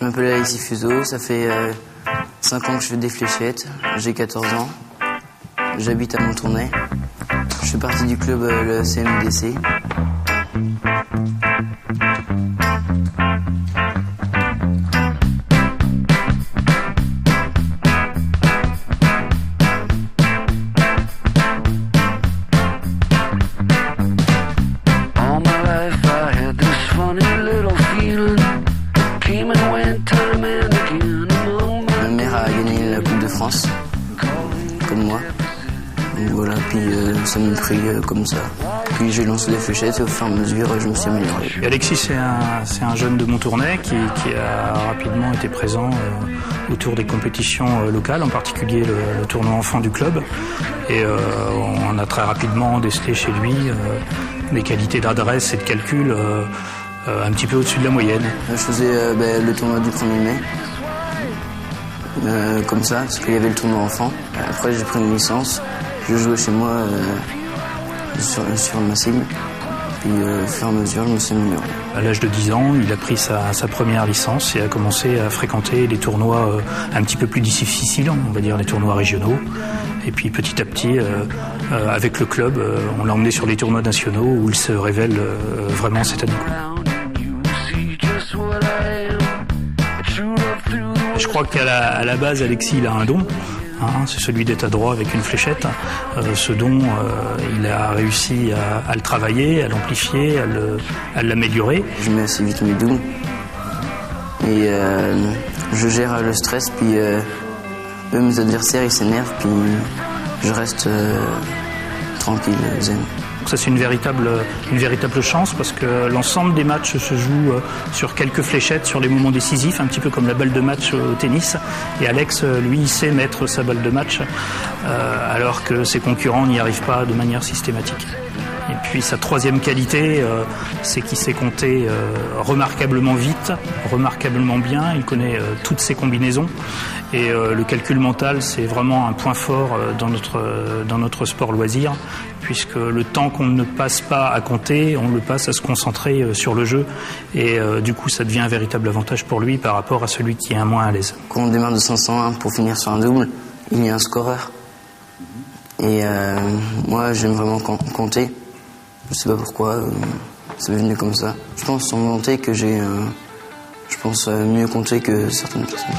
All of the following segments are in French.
m'appelle Alexis Fuseau, ça fait 5 ans que je fais des fléchettes, j'ai 14 ans, j'habite à Montournai, je fais partie du club le CMDC. Ma mère a gagné la Coupe de France, comme moi. Donc voilà, puis ça m'a pris comme ça. Puis j'ai lancé des fléchettes et au fur et à mesure, je me suis amélioré. Et Alexis, c'est un jeune de Montournai qui a rapidement été présent autour des compétitions locales, en particulier le tournoi enfant du club. Et on a très rapidement décelé chez lui des qualités d'adresse et de calcul un petit peu au-dessus de la moyenne. Je faisais le tournoi du 1er mai, comme ça, parce qu'il y avait le tournoi enfant. Après, j'ai pris une licence, je jouais chez moi sur ma cible. Puis au fur et à mesure, je me suis amélioré. À l'âge de 10 ans, il a pris sa première licence et a commencé à fréquenter des tournois un petit peu plus difficiles, on va dire les tournois régionaux. Et puis petit à petit, avec le club, on l'a emmené sur les tournois nationaux où il se révèle vraiment cette année. Je crois qu'à la base, Alexis, il a un don. C'est celui d'être adroit avec une fléchette. Ce don, il a réussi à le travailler, à l'amplifier, à l'améliorer. Je mets assez vite mes doubles et je gère le stress. Puis mes adversaires, ils s'énervent. Puis je reste tranquille, zen. Ça, c'est une véritable chance parce que l'ensemble des matchs se joue sur quelques fléchettes, sur les moments décisifs, un petit peu comme la balle de match au tennis. Et Alex, lui, il sait mettre sa balle de match alors que ses concurrents n'y arrivent pas de manière systématique. Et puis sa troisième qualité, c'est qu'il sait compter remarquablement vite, remarquablement bien. Il connaît toutes ses combinaisons. Et le calcul mental, c'est vraiment un point fort dans notre sport loisir, puisque le temps qu'on ne passe pas à compter, on le passe à se concentrer sur le jeu. Et du coup, ça devient un véritable avantage pour lui par rapport à celui qui est un moins à l'aise. Quand on démarre de 501 pour finir sur un double, il y a un scoreur. Et moi, j'aime vraiment compter. Je sais pas pourquoi, ça m'est venu comme ça. Je pense sans volonté que je pense mieux compter que certaines personnes.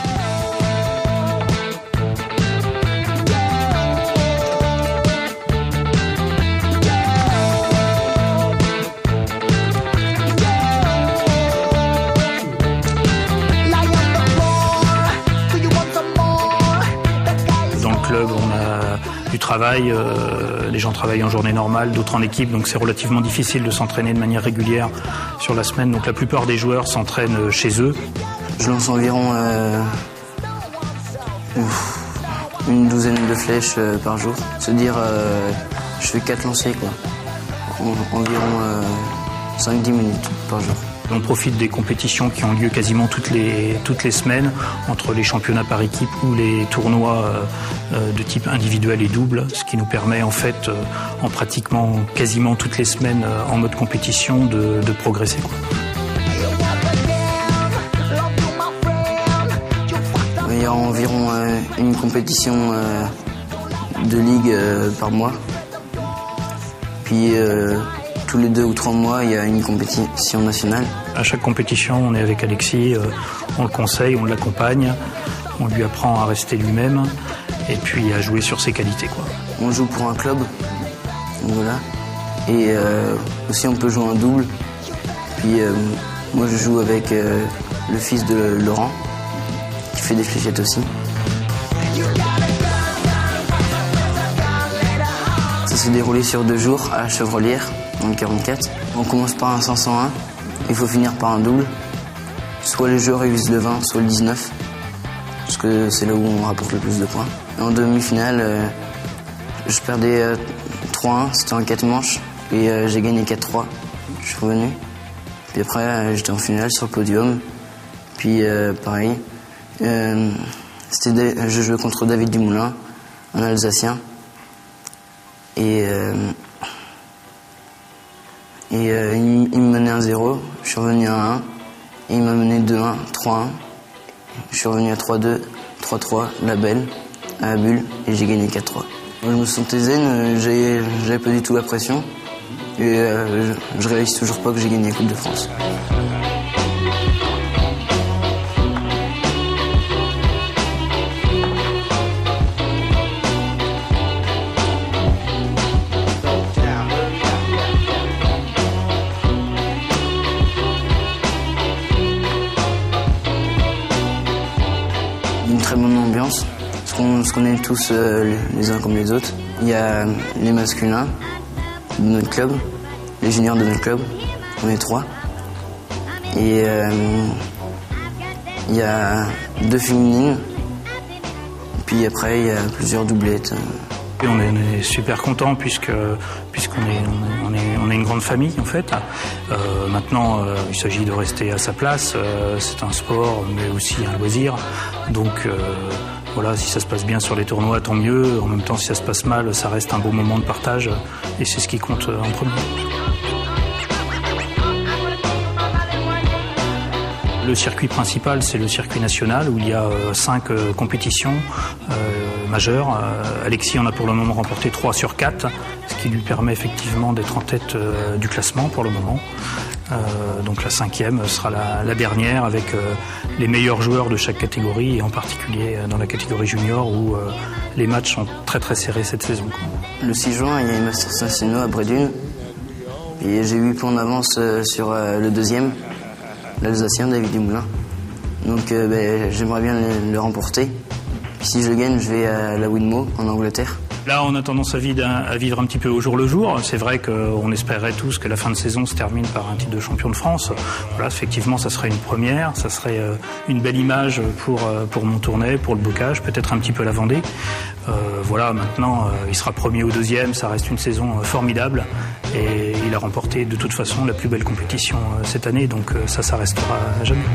Dans le club, on a du travail, les gens travaillent en journée normale, d'autres en équipe, donc c'est relativement difficile de s'entraîner de manière régulière sur la semaine. Donc la plupart des joueurs s'entraînent chez eux. Je lance environ une douzaine de flèches par jour. C'est-à-dire, je fais 4 lancers, quoi. Environ 5-10 minutes par jour. On profite des compétitions qui ont lieu quasiment toutes les semaines, entre les championnats par équipe ou les tournois de type individuel et double, ce qui nous permet en fait, en pratiquement quasiment toutes les semaines en mode compétition, de progresser, quoi. Il y a environ une compétition de ligue par mois. Puis tous les 2 ou 3 mois, il y a une compétition nationale. À chaque compétition, on est avec Alexis, on le conseille, on l'accompagne, on lui apprend à rester lui-même et puis à jouer sur ses qualités, quoi. On joue pour un club, voilà. Et aussi on peut jouer en double. Puis moi je joue avec le fils de Laurent, qui fait des fléchettes aussi. Ça s'est déroulé sur 2 jours à la Chevrolière, dans le 44. On commence par un 501, il faut finir par un double. Soit les joueurs visent le 20, soit le 19, parce que c'est là où on rapporte le plus de points. Et en demi-finale, je perdais 3-1, c'était en 4 manches, et j'ai gagné 4-3. Je suis revenu. Puis après, j'étais en finale sur le podium. Puis pareil, je jouais contre David Dumoulin, un Alsacien. Et il me menait 1-0, je suis revenu à 1, et il m'a mené 2-1, 3-1. Je suis revenu à 3-2, 3-3, la belle, à la bulle, et j'ai gagné 4-3. Je me sentais zen, j'avais pas du tout la pression, et je réalise toujours pas que j'ai gagné la Coupe de France. Une très bonne ambiance, on se connaît tous les uns comme les autres. Il y a les masculins de notre club, les juniors de notre club, on est 3. Et il y a 2 féminines, puis après il y a plusieurs doublettes. Et on est super content puisqu'on est une grande famille en fait. Maintenant, il s'agit de rester à sa place. C'est un sport, mais aussi un loisir. Donc voilà, si ça se passe bien sur les tournois, tant mieux. En même temps, si ça se passe mal, ça reste un beau moment de partage. Et c'est ce qui compte en premier. Le circuit principal, c'est le circuit national où il y a 5 compétitions majeures. Alexis en a pour le moment remporté 3 sur 4, ce qui lui permet effectivement d'être en tête du classement pour le moment. Donc la 5e sera la dernière avec les meilleurs joueurs de chaque catégorie et en particulier dans la catégorie junior où les matchs sont très très serrés cette saison. Le 6 juin, il y a les Masters nationaux à Brédune et j'ai 8 points d'avance sur le 2e. L'Alsacien, David Dumoulin. Donc j'aimerais bien le remporter. Puis si je le gagne, je vais à la Winmo en Angleterre. Là, on a tendance à vivre un petit peu au jour le jour. C'est vrai qu'on espérait tous que la fin de saison se termine par un titre de champion de France. Voilà, effectivement, ça serait une première. Ça serait une belle image pour Montournai, pour le bocage, peut-être un petit peu la Vendée. Voilà, maintenant, il sera premier ou 2e. Ça reste une saison formidable. Et il a remporté de toute façon la plus belle compétition cette année. Donc ça restera à jamais.